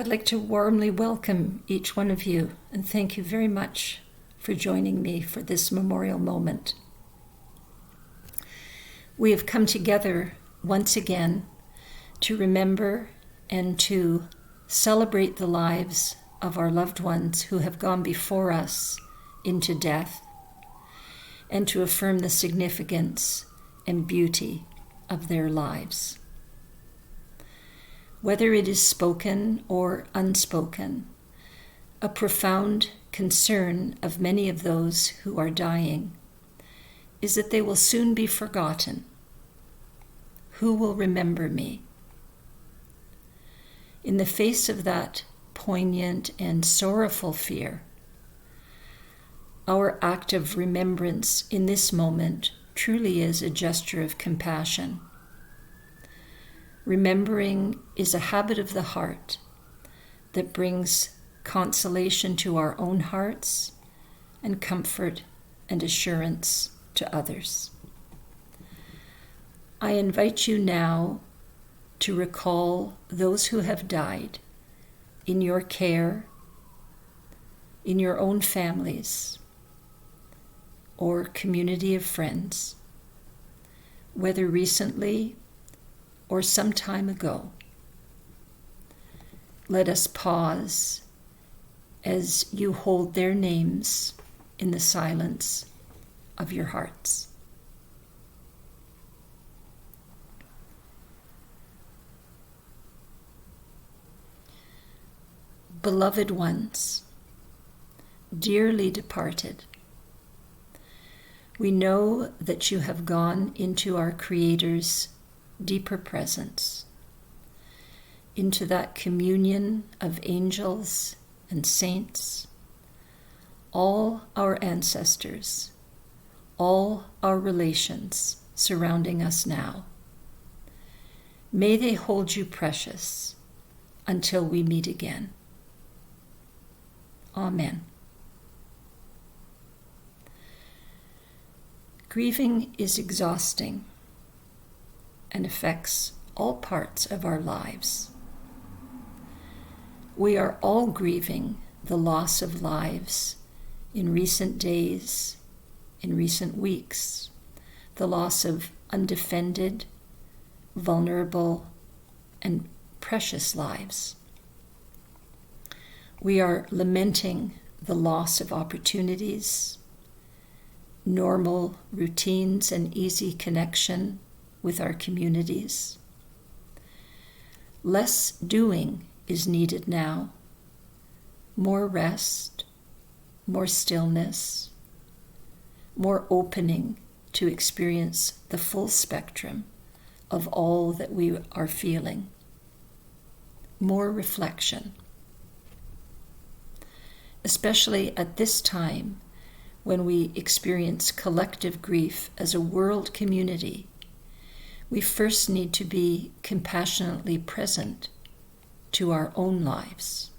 I'd like to warmly welcome each one of you and thank you very much for joining me for this memorial moment. We have come together once again to remember and to celebrate the lives of our loved ones who have gone before us into death, and to affirm the significance and beauty of their lives. Whether it is spoken or unspoken, a profound concern of many of those who are dying is that they will soon be forgotten. Who will remember me? In the face of that poignant and sorrowful fear, our act of remembrance in this moment truly is a gesture of compassion. Remembering is a habit of the heart that brings consolation to our own hearts and comfort and assurance to others. I invite you now to recall those who have died in your care, in your own families, or community of friends, whether recently or some time ago. Let us pause as you hold their names in the silence of your hearts. Beloved ones, dearly departed, we know that you have gone into our Creator's deeper presence, into that communion of angels and saints, all our ancestors, all our relations surrounding us now. May they hold you precious until we meet again. Amen. Grieving is exhausting and affects all parts of our lives. We are all grieving the loss of lives in recent days, in recent weeks, the loss of undefended, vulnerable, and precious lives. We are lamenting the loss of opportunities, normal routines, and easy connection with our communities. Less doing is needed now. More rest, more stillness, more opening to experience the full spectrum of all that we are feeling. More reflection. Especially at this time when we experience collective grief as a world community, we first need to be compassionately present to our own lives.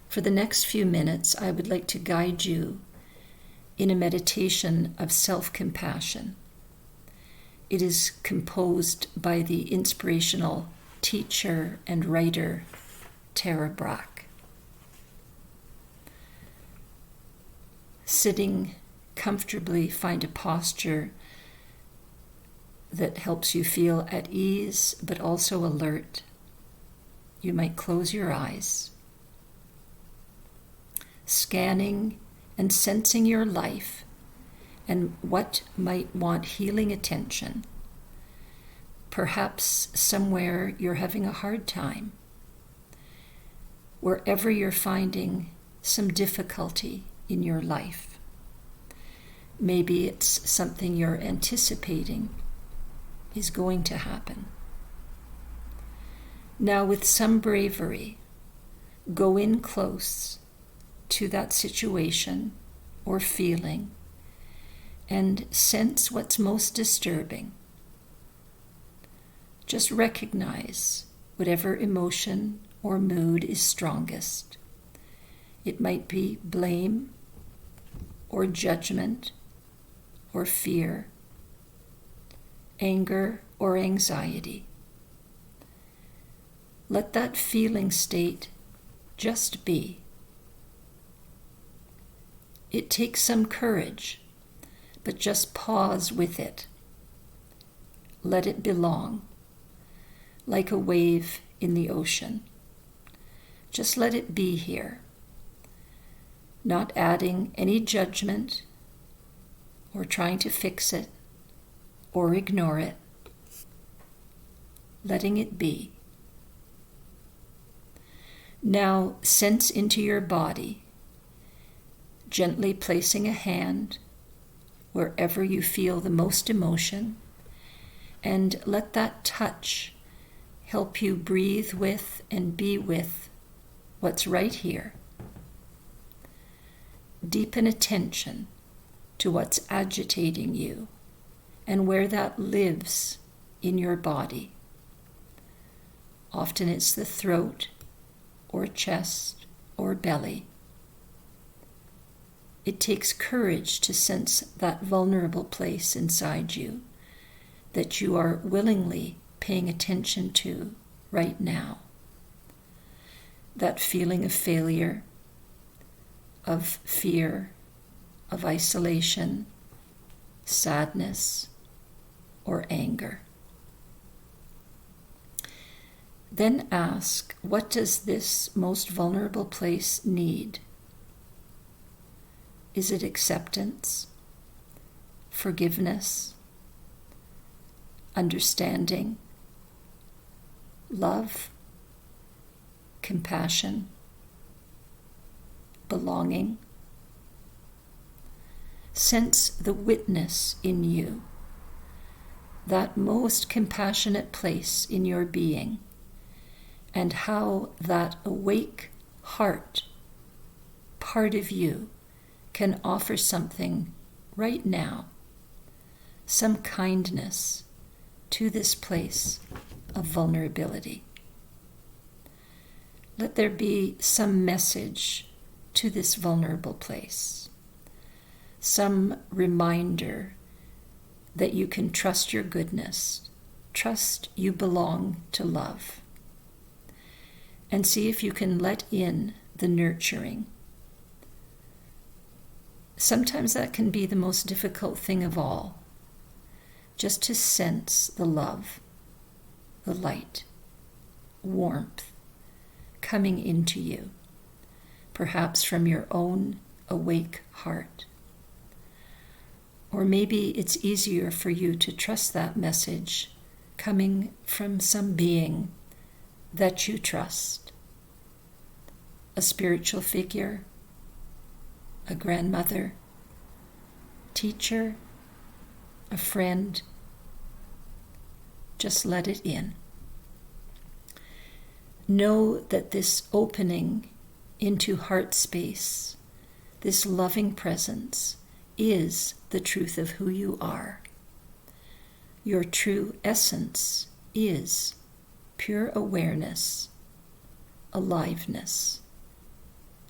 For the next few minutes, I would like to guide you in a meditation of self-compassion. It is composed by the inspirational teacher and writer Tara Brach. Sitting comfortably, find a posture that helps you feel at ease but also alert. You might close your eyes. Scanning and sensing your life and what might want healing attention. Perhaps somewhere you're having a hard time. Wherever you're finding some difficulty in your life. Maybe it's something you're anticipating is going to happen. Now, with some bravery, go in close to that situation or feeling and sense what's most disturbing. Just recognize whatever emotion or mood is strongest. It might be blame or judgment or fear, anger or anxiety. let that feeling state just be. It takes some courage, but just pause with it. Let it belong, like a wave in the ocean. Just let it be here, not adding any judgment or trying to fix it or ignore it, letting it be. Now sense into your body, gently placing a hand wherever you feel the most emotion, and let that touch help you breathe with and be with what's right here. Deepen attention to what's agitating you and where that lives in your body. Often it's the throat or chest or belly. It takes courage to sense that vulnerable place inside you that you are willingly paying attention to right now. That feeling of failure, of fear, of isolation, sadness, or anger. Then ask, what does this most vulnerable place need? Is it acceptance, forgiveness, understanding, love, compassion, belonging? Sense the witness in you, that most compassionate place in your being, and how that awake heart, part of you, can offer something right now, some kindness to this place of vulnerability. Let there be some message to this vulnerable place, some reminder that you can trust your goodness, trust you belong to love, and see if you can let in the nurturing. Sometimes that can be the most difficult thing of all, just to sense the love, the light, warmth coming into you, perhaps from your own awake heart. Or maybe it's easier for you to trust that message coming from some being that you trust, a spiritual figure, a grandmother, teacher, a friend. Just let it in. Know that this opening into heart space, this loving presence, is the truth of who you are. Your true essence is pure awareness, aliveness,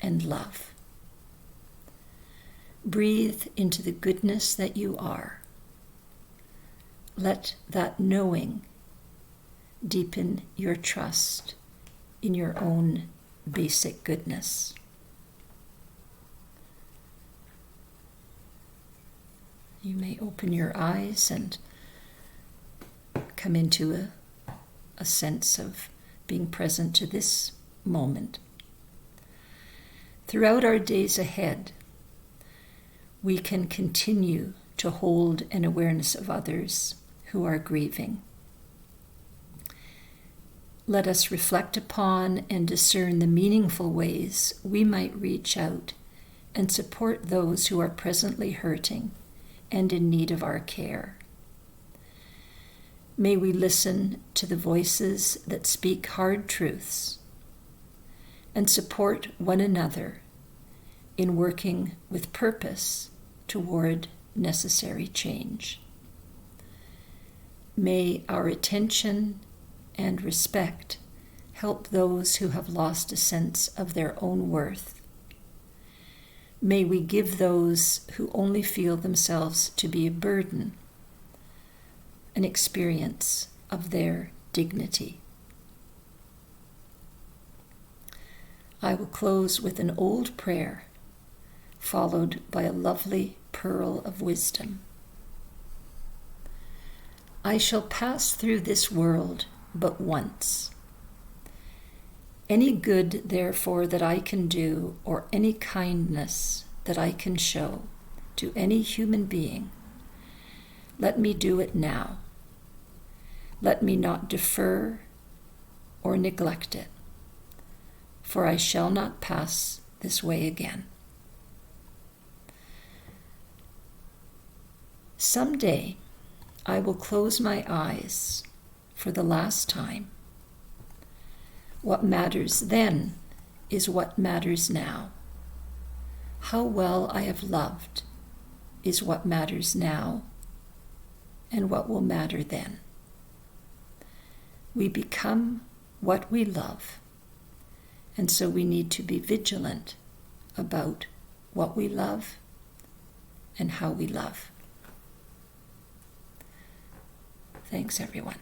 and love. Breathe into the goodness that you are. Let that knowing deepen your trust in your own basic goodness. You may open your eyes and come into a sense of being present to this moment. Throughout our days ahead, we can continue to hold an awareness of others who are grieving. Let us reflect upon and discern the meaningful ways we might reach out and support those who are presently hurting and in need of our care. May we listen to the voices that speak hard truths and support one another in working with purpose toward necessary change. May our attention and respect help those who have lost a sense of their own worth. May we give those who only feel themselves to be a burden an experience of their dignity. I will close with an old prayer, followed by a lovely pearl of wisdom. I shall pass through this world but once. Any good, therefore, that I can do, or any kindness that I can show to any human being, let me do it now. Let me not defer or neglect it, for I shall not pass this way again. Someday I will close my eyes for the last time. What matters then is what matters now. How well I have loved is what matters now and what will matter then. We become what we love, and so we need to be vigilant about what we love and how we love. Thanks, everyone.